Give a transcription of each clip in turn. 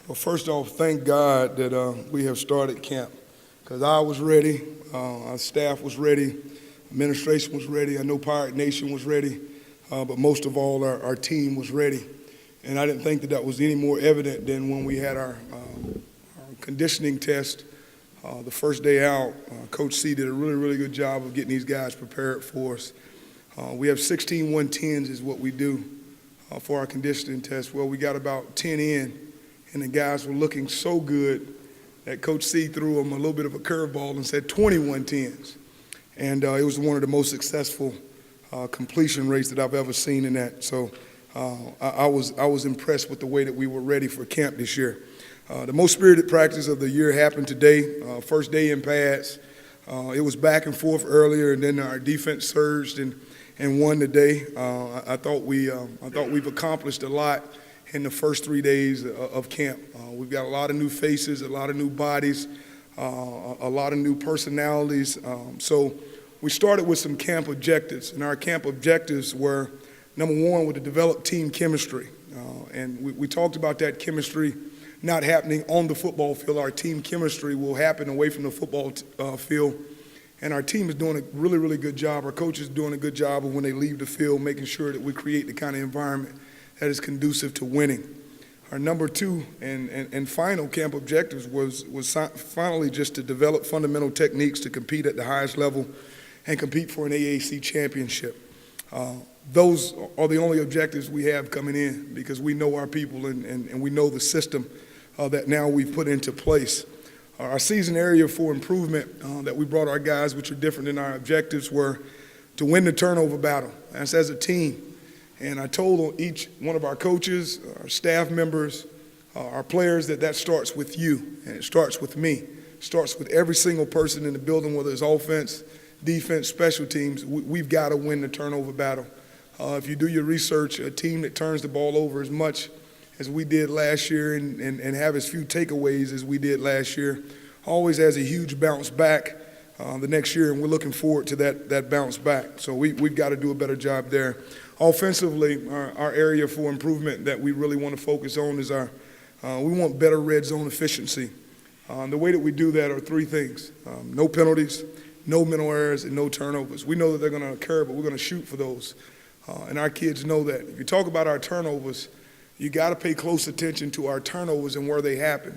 Well, first off, thank God that we have started camp because I was ready, our staff was ready, administration was ready, I know Pirate Nation was ready, but most of all, our team was ready. And I didn't think that was any more evident than when we had our conditioning test the first day out. Coach C did a really, really good job of getting these guys prepared for us. We have 16 110s is what we do for our conditioning test. Well, we got about 10 in, and the guys were looking so good that Coach C threw them a little bit of a curveball and said 20 110s. And it was one of the most successful completion rates that I've ever seen in that. So I was impressed with the way that we were ready for camp this year. The most spirited practice of the year happened today, first day in pads. It was back and forth earlier, and then our defense surged and won today. I thought we've accomplished a lot in the first 3 days of camp. We've got a lot of new faces, a lot of new bodies, a lot of new personalities. So we started with some camp objectives, and our camp objectives were, number one, to develop team chemistry. And we talked about that chemistry not happening on the football field. Our team chemistry will happen away from the football field. And our team is doing a really, really good job. Our coach is doing a good job of when they leave the field, making sure that we create the kind of environment that is conducive to winning. Our number two and final camp objectives was finally just to develop fundamental techniques to compete at the highest level and compete for an AAC championship. Those are the only objectives we have coming in because we know our people and we know the system that now we've put into place. Our season area for improvement that we brought our guys, which are different than our objectives, were to win the turnover battle. That's as a team. And I told each one of our coaches, our staff members, our players that starts with you and it starts with me. It starts with every single person in the building, whether it's offense, defense, special teams. We've got to win the turnover battle. If you do your research, a team that turns the ball over as much as we did last year and have as few takeaways as we did last year always has a huge bounce back the next year, and we're looking forward to that bounce back. So we've got to do a better job there. Offensively, our area for improvement that we really want to focus on is we want better red zone efficiency. The way that we do that are three things: no penalties, no mental errors, and no turnovers. We know that they're going to occur, but we're going to shoot for those. And our kids know that. If you talk about our turnovers, you got to pay close attention to our turnovers and where they happen.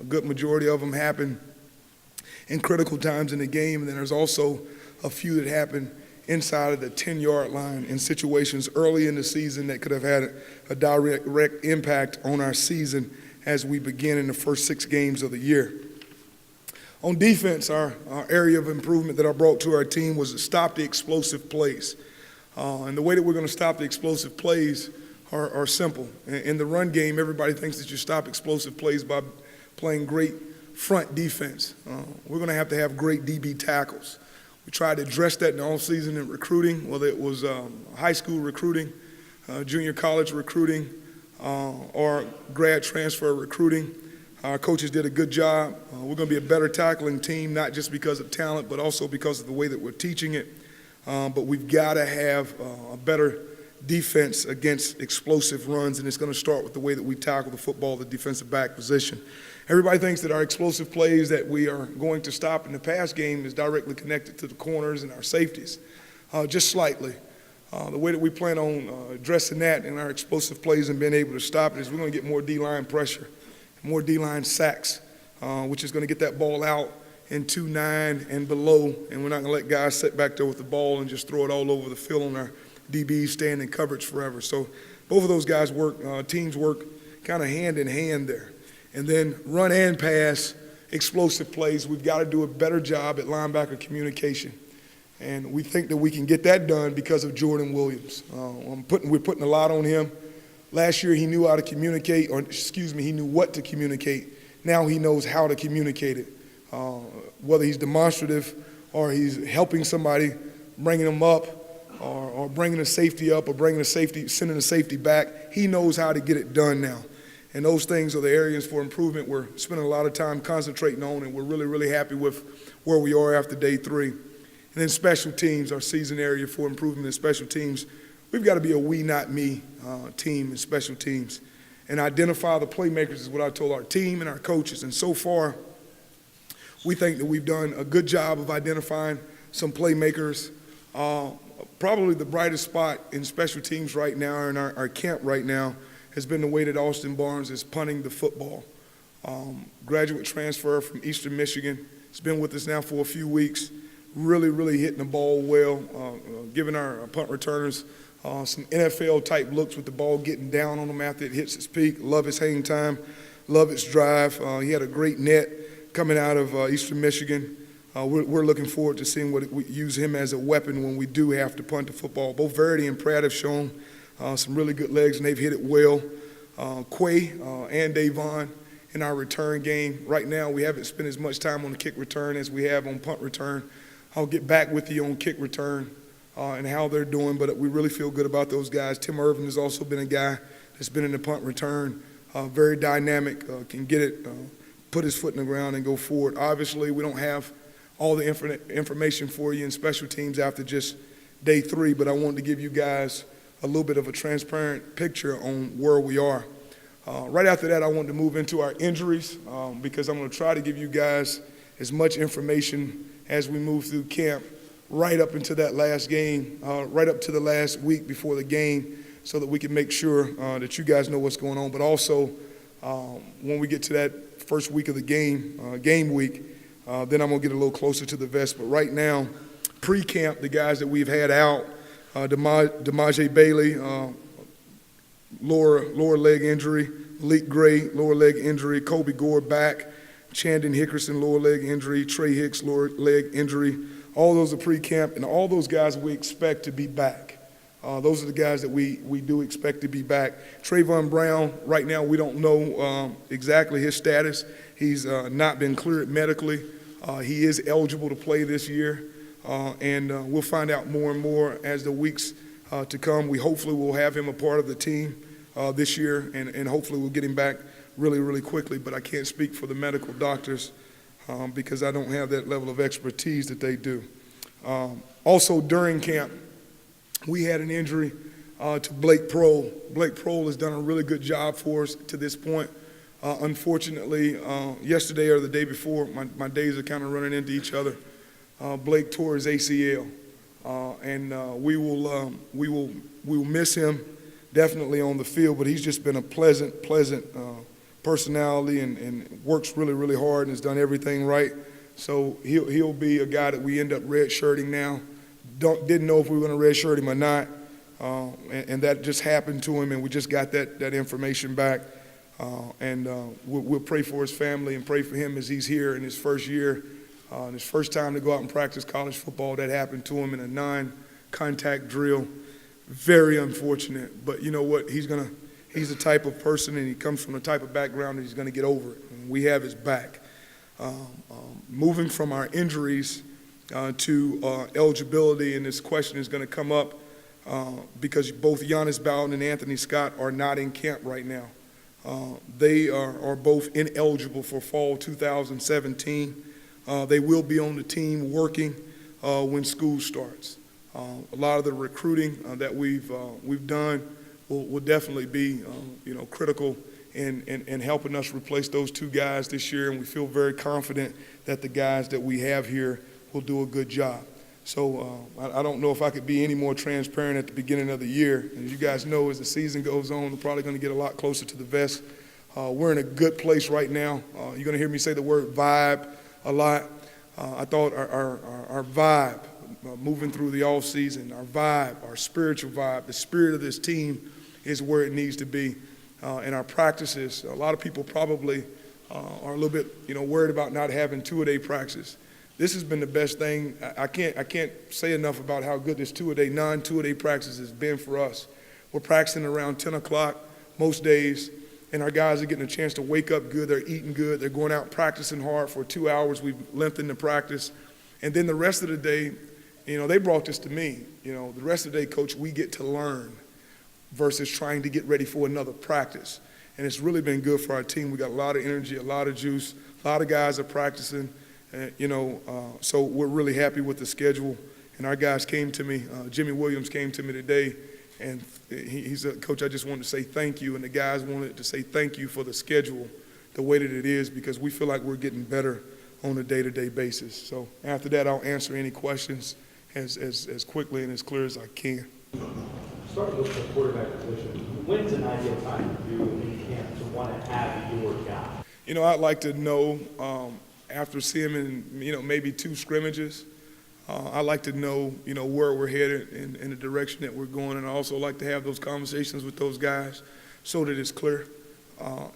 A good majority of them happen in critical times in the game, and then there's also a few that happen inside of the 10-yard line in situations early in the season that could have had a direct impact on our season as we begin in the first 6 games of the year. On defense, our area of improvement that I brought to our team was to stop the explosive plays. And the way that we're going to stop the explosive plays are simple. In the run game, everybody thinks that you stop explosive plays by playing great front defense. We're going to have great DB tackles. We tried to address that in the offseason in recruiting, whether it was high school recruiting, junior college recruiting, or grad transfer recruiting. Our coaches did a good job. We're going to be a better tackling team, not just because of talent, but also because of the way that we're teaching it. But we've got to have a better defense against explosive runs, and it's going to start with the way that we tackle the football, the defensive back position. Everybody thinks that our explosive plays that we are going to stop in the pass game is directly connected to the corners and our safeties, just slightly. The way that we plan on addressing that in our explosive plays and being able to stop it is we're going to get more D-line pressure, more D-line sacks, which is going to get that ball out in 2-9 and below, and we're not going to let guys sit back there with the ball and just throw it all over the field on our DBs staying in coverage forever. So both of those guys teams work kind of hand in hand there. And then run and pass, explosive plays, we've got to do a better job at linebacker communication. And we think that we can get that done because of Jordan Williams. We're putting a lot on him. Last year he knew how to communicate, he knew what to communicate. Now he knows how to communicate it. Whether he's demonstrative or he's helping somebody, bringing them up, or bringing a safety up or sending a safety back, he knows how to get it done now. And those things are the areas for improvement we're spending a lot of time concentrating on, and we're really, really happy with where we are after day 3. And then special teams, our season area for improvement in special teams. We've got to be a we, not me team in special teams. and identify the playmakers is what I told our team and our coaches. And so far, we think that we've done a good job of identifying some playmakers. Probably the brightest spot in special teams right now, in our camp right now, has been the way that Austin Barnes is punting the football. Graduate transfer from Eastern Michigan. He's been with us now for a few weeks. Really hitting the ball well, giving our punt returners some NFL-type looks with the ball getting down on him after it hits its peak. Love his hang time, love his drive. He had a great net coming out of Eastern Michigan. We're looking forward to seeing what we use him as a weapon when we do have to punt the football. Both Verity and Pratt have shown some really good legs, and they've hit it well. Quay and Davon in our return game. Right now, we haven't spent as much time on the kick return as we have on punt return. I'll get back with you on kick return and how they're doing, but we really feel good about those guys. Tim Irvin has also been a guy that's been in the punt return, very dynamic, can get it, put his foot in the ground and go forward. Obviously, we don't have all the information for you in special teams after just day 3, but I wanted to give you guys a little bit of a transparent picture on where we are. Right after that, I wanted to move into our injuries because I'm going to try to give you guys as much information as we move through camp right up into that last game, right up to the last week before the game, so that we can make sure that you guys know what's going on. But also, when we get to that first week of the game week, then I'm going to get a little closer to the vest. But right now, pre-camp, the guys that we've had out, Demaje Bailey, lower leg injury, Malik Gray, lower leg injury, Kobe Gore back, Chandon Hickerson, lower leg injury, Trey Hicks, lower leg injury. All those are pre-camp, and all those guys we expect to be back. Those are the guys that we do expect to be back. Trayvon Brown, right now we don't know exactly his status. He's not been cleared medically. He is eligible to play this year, and we'll find out more and more as the weeks to come. We hopefully will have him a part of the team this year, and hopefully we'll get him back really quickly, but I can't speak for the medical doctors because I don't have that level of expertise that they do. Also during camp, we had an injury to Blake Prohl. Blake Prohl has done a really good job for us to this point. Unfortunately, yesterday or the day before, my days are kind of running into each other. Blake tore his ACL, and we will miss him definitely on the field. But he's just been a pleasant personality and works really hard and has done everything right. So he'll be a guy that we end up redshirting now. Didn't know if we were going to redshirt him or not, and that just happened to him, and we just got that information back. And we'll pray for his family and pray for him as he's here in his first year, and his first time to go out and practice college football. That happened to him in a non-contact drill. Very unfortunate, but you know what? He's the type of person, and he comes from the type of background that he's going to get over it. And we have his back. Moving from our injuries to eligibility, and this question is going to come up because both Giannis Bowden and Anthony Scott are not in camp right now. They are both ineligible for fall 2017. They will be on the team working when school starts. A lot of the recruiting that we've done will definitely be critical in helping us replace those two guys this year, and we feel very confident that the guys that we have here will do a good job. So I don't know if I could be any more transparent at the beginning of the year. As you guys know, as the season goes on, we're probably going to get a lot closer to the vest. We're in a good place right now. You're going to hear me say the word vibe a lot. I thought our vibe moving through the off season, our vibe, our spiritual vibe, the spirit of this team is where it needs to be. In our practices, a lot of people probably are a little bit worried about not having two-a-day practice. This has been the best thing. I can't say enough about how good this non-two-a-day practice has been for us. We're practicing around 10 o'clock most days, and our guys are getting a chance to wake up good. They're eating good. They're going out practicing hard for 2 hours. We've lengthened the practice. And then the rest of the day, they brought this to me. The rest of the day, Coach, we get to learn versus trying to get ready for another practice. And it's really been good for our team. We got a lot of energy, a lot of juice. A lot of guys are practicing. So we're really happy with the schedule. And our guys came to me, Jimmy Williams came to me today And he said, Coach, I just wanted to say thank you. And the guys wanted to say thank you for the schedule, the way that it is, because we feel like we're getting better on a day-to-day basis. So after that, I'll answer any questions as quickly and as clear as I can. Starting with the quarterback position, when's an ideal time for you in camp to want to have your guy? You know, I'd like to know after seeing him in, maybe 2 scrimmages, I'd like to know, where we're headed in the direction that we're going, and I also like to have those conversations with those guys so that it's clear.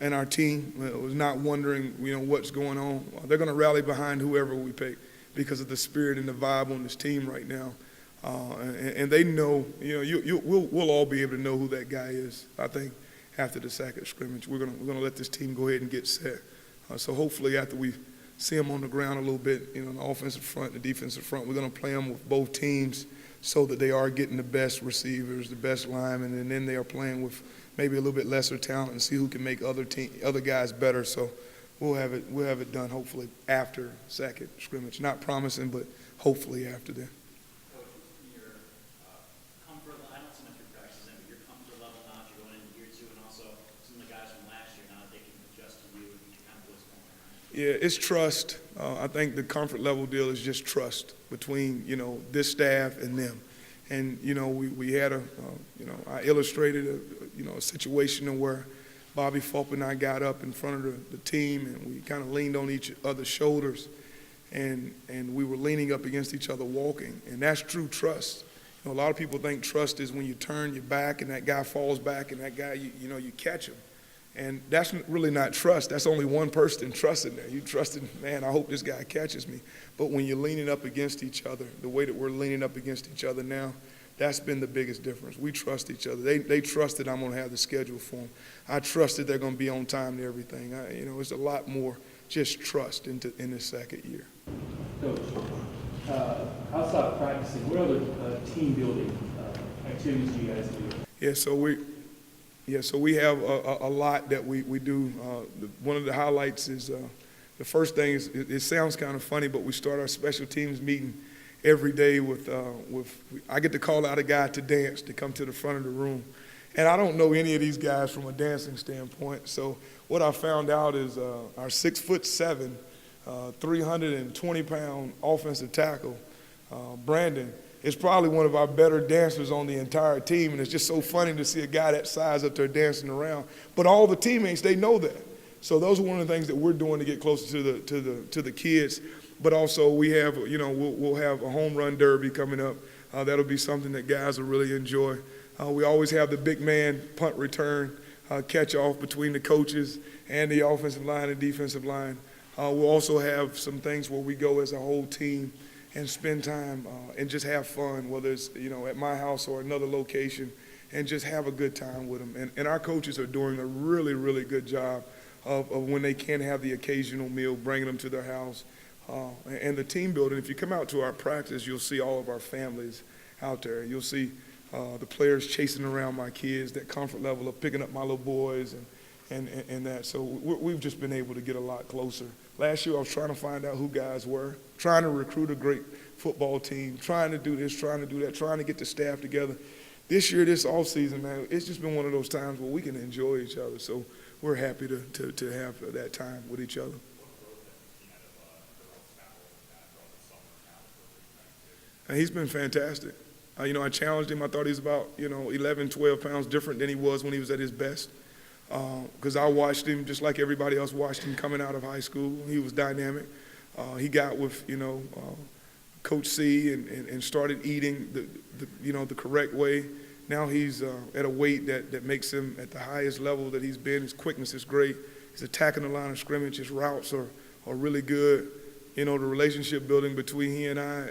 And our team was not wondering, what's going on. They're going to rally behind whoever we pick because of the spirit and the vibe on this team right now. And they know, we'll all be able to know who that guy is. I think after the second scrimmage, we're gonna let this team go ahead and get set. So hopefully, after we see them on the ground a little bit, on the offensive front, the defensive front, we're gonna play them with both teams so that they are getting the best receivers, the best linemen, and then they are playing with maybe a little bit lesser talent and see who can make other guys better. So we'll have it done hopefully after second scrimmage. Not promising, but hopefully after that. Yeah, it's trust. I think the comfort level deal is just trust between, this staff and them. And, we had I illustrated a situation where Bobby Fulp and I got up in front of the team and we kind of leaned on each other's shoulders and we were leaning up against each other walking. And that's true trust. A lot of people think trust is when you turn your back and that guy falls back and that guy, you catch him. And that's really not trust. That's only one person trusting there. You trusting, man, I hope this guy catches me. But when you're leaning up against each other, the way that we're leaning up against each other now, that's been the biggest difference. We trust each other. They trust that I'm going to have the schedule for them. I trust that they're going to be on time to everything. It's a lot more just trust in this second year. Coach, outside of practicing, what other team building activities do you guys do? So we have a lot that we do. One of the highlights is the first thing is it sounds kind of funny, but we start our special teams meeting every day with I get to call out a guy to dance to come to the front of the room, and I don't know any of these guys from a dancing standpoint. So what I found out is our 6'7", 320-pound offensive tackle, Brandon, is probably one of our better dancers on the entire team, and it's just so funny to see a guy that size up there dancing around. But all the teammates, they know that. So those are one of the things that we're doing to get closer to the kids. But also we have, we'll have a home run derby coming up. That'll be something that guys will really enjoy. We always have the big man punt return catch off between the coaches and the offensive line and defensive line. We'll also have some things where we go as a whole team and spend time and just have fun, whether it's, at my house or another location, and just have a good time with them. And our coaches are doing a really, really good job of when they can have the occasional meal, bringing them to their house. And the team building, if you come out to our practice, you'll see all of our families out there. You'll see the players chasing around my kids, that comfort level of picking up my little boys and that. So we've just been able to get a lot closer. Last year I was trying to find out who guys were, trying to recruit a great football team, trying to do this, trying to do that, trying to get the staff together. This year, this offseason, man, it's just been one of those times where we can enjoy each other. So we're happy to have that time with each other. And he's been fantastic. I challenged him. I thought he was about, 11, 12 pounds different than he was when he was at his best. Because I watched him just like everybody else watched him coming out of high school. He was dynamic. He got with, Coach C and started eating the correct way. Now he's at a weight that makes him at the highest level that he's been. His quickness is great. He's attacking the line of scrimmage. His routes are really good. The relationship building between he and I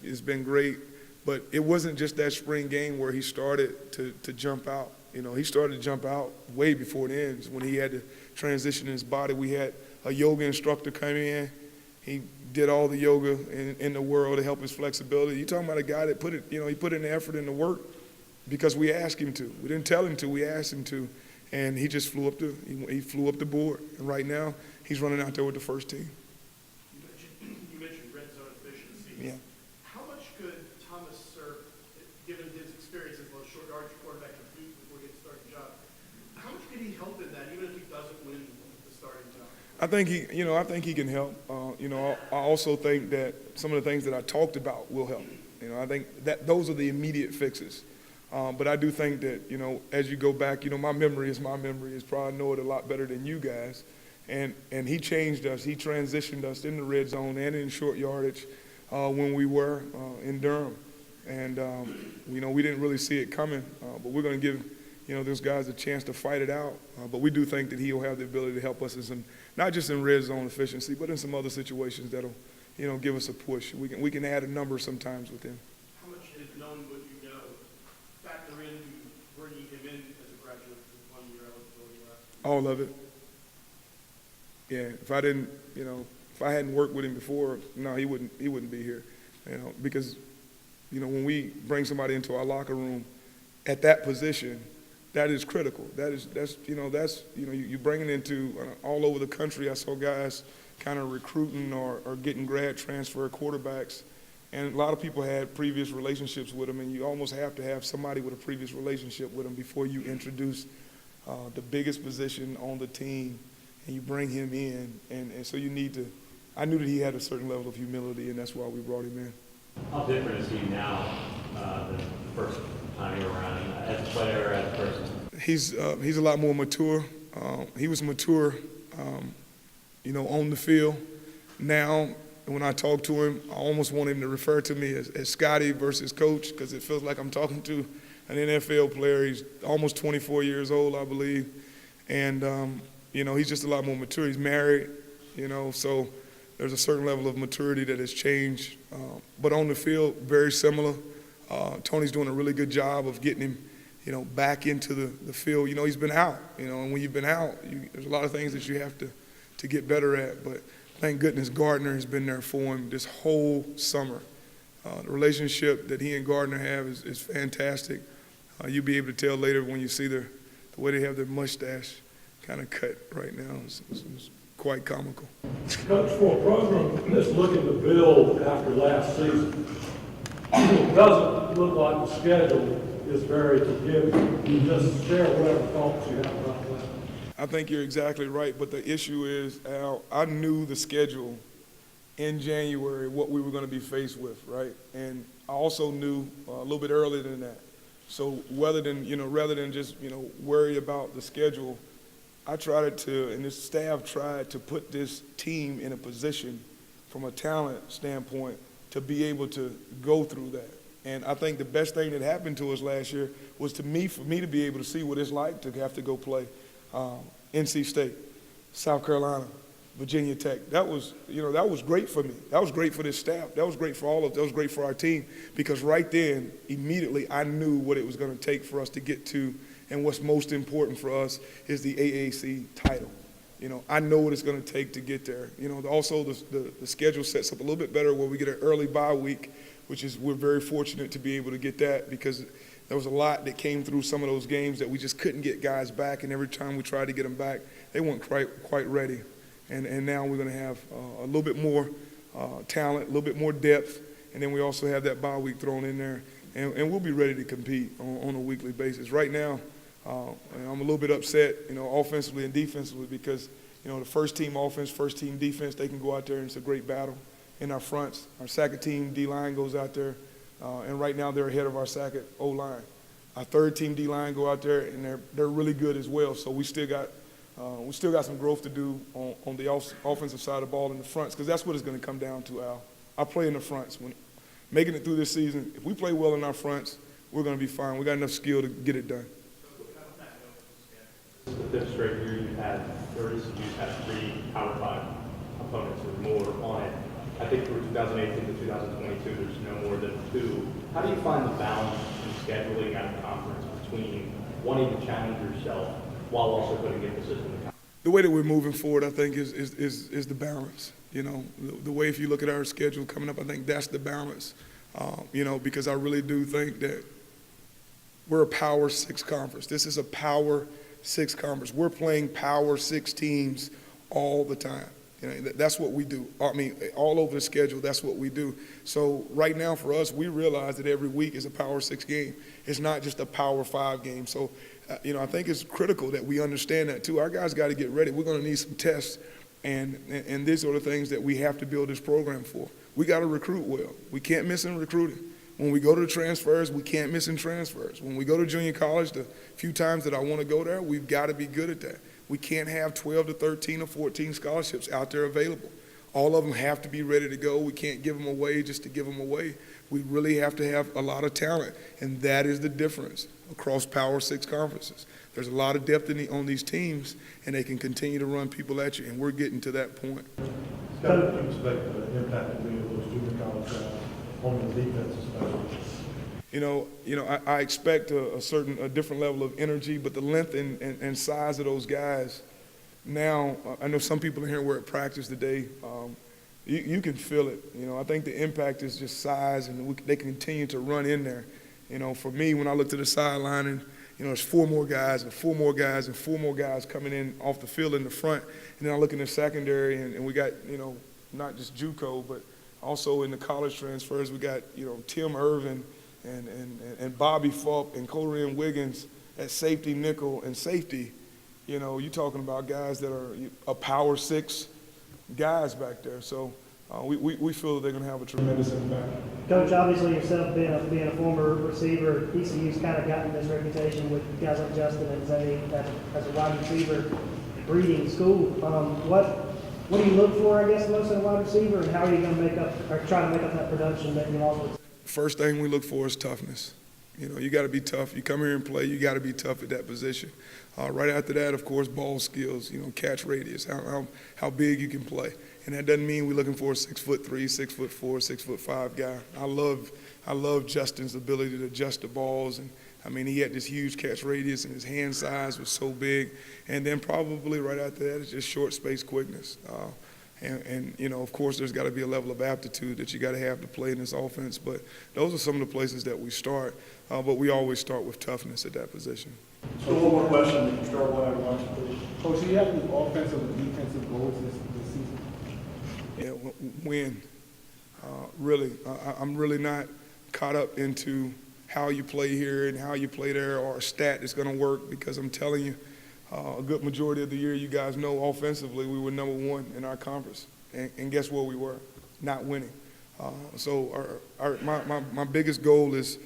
has been great. But it wasn't just that spring game where he started to jump out. He started to jump out way before the ends when he had to transition in his body. We had a yoga instructor come in. He did all the yoga in the world to help his flexibility. You're talking about a guy that he put in the effort and the work because we asked him to. We didn't tell him to, we asked him to. And he just flew up the board. And right now, he's running out there with the first team. You mentioned red zone efficiency. Yeah. How much could Thomas Sirk, given his experience as a short yardage I think I think he can help. I also think that some of the things that I talked about will help. I think that those are the immediate fixes. But I do think that, as you go back, my memory is my memory. Is probably know it a lot better than you guys. And he changed us. He transitioned us in the red zone and in short yardage when we were in Durham. And, we didn't really see it coming. But we're going to give, those guys a chance to fight it out. But we do think that he'll have the ability to help us not just in red zone efficiency, but in some other situations that'll, give us a push. We can add a number sometimes with him. How much has known what you know factor into bringing him in as a graduate with 1 year eligibility left? All of it. Yeah, if I hadn't worked with him before, no, he wouldn't be here. Because, when we bring somebody into our locker room at that position, that is critical. You bring it into all over the country. I saw guys kind of recruiting or getting grad transfer quarterbacks, and a lot of people had previous relationships with them, and you almost have to have somebody with a previous relationship with them before you introduce the biggest position on the team, and you bring him in, and so you need to. I knew that he had a certain level of humility, and that's why we brought him in. How different is he now than the first time you were around, as a player, as a person? He's a lot more mature. He was mature, on the field. Now, when I talk to him, I almost want him to refer to me as Scotty versus Coach, because it feels like I'm talking to an NFL player. He's almost 24 years old, I believe. And, he's just a lot more mature. He's married, so there's a certain level of maturity that has changed. But on the field, very similar. Tony's doing a really good job of getting him, back into the field. He's been out, and when you've been out, there's a lot of things that you have to get better at. But thank goodness Gardner has been there for him this whole summer. The relationship that he and Gardner have is fantastic. You'll be able to tell later when you see the way they have their mustache kind of cut right now. It's quite comical. Coach, for a program that's looking to build after last season, it doesn't look like the schedule is very forgiving. Can you just share whatever thoughts you have about that? I think you're exactly right, but the issue is, Al, I knew the schedule in January, what we were going to be faced with, right? And I also knew a little bit earlier than that. So rather than just, worry about the schedule, I tried to, and this staff tried to put this team in a position from a talent standpoint to be able to go through that. And I think the best thing that happened to us last year was for me to be able to see what it's like to have to go play NC State, South Carolina, Virginia Tech. That was great for me. That was great for this staff. That was great for all of us. That was great for our team, because right then, immediately, I knew what it was going to take for us to get to, and what's most important for us is the AAC title. I know what it's going to take to get there. Also the schedule sets up a little bit better where we get an early bye week, we're very fortunate to be able to get that, because there was a lot that came through some of those games that we just couldn't get guys back, and every time we tried to get them back, they weren't quite ready. And now we're going to have a little bit more talent, a little bit more depth, and then we also have that bye week thrown in there, and we'll be ready to compete on a weekly basis. Right now, I'm a little bit upset, offensively and defensively, because, the first team offense, first team defense, they can go out there and it's a great battle in our fronts. Our second team D-line goes out there, and right now they're ahead of our second O-line. Our third team D-line go out there, and they're really good as well. So we still got some growth to do on the offensive side of the ball in the fronts, because that's what it's going to come down to, Al. I play in the fronts. When making it through this season, if we play well in our fronts, we're going to be fine. We got enough skill to get it done. This is the fifth straight year you've had 3 Power 5 opponents or more on it. I think from 2018 to 2022, there's no more than 2. How do you find the balance in scheduling out of conference between wanting to challenge yourself while also putting emphasis in the conference? The way that we're moving forward, I think, is the balance. The way, if you look at our schedule coming up, I think that's the balance. Because I really do think that we're a Power 6 conference. This is a Power 6 conference. We're playing Power 6 teams all the time. That's what we do. I mean, all over the schedule, that's what we do. So right now for us, we realize that every week is a Power 6 game. It's not just a Power 5 game. So, I think it's critical that we understand that too. Our guys got to get ready. We're going to need some tests And these are the things that we have to build this program for. We got to recruit well. We can't miss in recruiting. When we go to the transfers, we can't miss in transfers. When we go to junior college, the few times that I want to go there, we've got to be good at that. We can't have 12 to 13 or 14 scholarships out there available. All of them have to be ready to go. We can't give them away just to give them away. We really have to have a lot of talent, and that is the difference across Power 6 conferences. There's a lot of depth on these teams, and they can continue to run people at you, and we're getting to that point. Scott, do you expect the impact to be of those junior college guys on the defense especially? I expect a different level of energy, but the length and size of those guys now, I know some people in here were at practice today. You can feel it. I think the impact is just size, and they continue to run in there. For me, when I look to the sideline and there's 4 more guys and 4 more guys and 4 more guys coming in off the field in the front, and then I look in the secondary and we got not just JUCO but also in the college transfers we got Tim Irvin and Bobby Fulp and Corean Wiggins at safety, nickel, and safety. You're talking about guys that are a Power 6 guys back there. So we feel that they're going to have a tremendous impact. Coach, obviously yourself being a former receiver, ECU's kind of gotten this reputation with guys like Justin and Zay as a wide receiver breeding school. What do you look for, I guess, most in a wide receiver, and how are you going to try to make up that production that you also? First thing we look for is toughness. You got to be tough. You come here and play, you got to be tough at that position. Right after that, of course, ball skills, catch radius, how big you can play. And that doesn't mean we're looking for a 6'3", 6'4", 6'5" guy. I love Justin's ability to adjust the balls, and he had this huge catch radius, and his hand size was so big. And then probably right after that, it's just short space quickness. Of course, there's got to be a level of aptitude that you got to have to play in this offense. But those are some of the places that we start. But we always start with toughness at that position. So one more question, you can start one at once, please. Coach, do you have any offensive and defensive goals this season? Yeah, win. Really, I'm really not caught up into how you play here and how you play there or a stat that's going to work, because I'm telling you, a good majority of the year, you guys know, offensively, we were number 1 in our conference. And guess where we were? Not winning. So my biggest goal is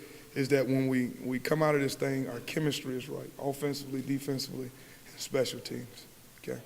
that when we come out of this thing, our chemistry is right, offensively, defensively, and special teams. Okay?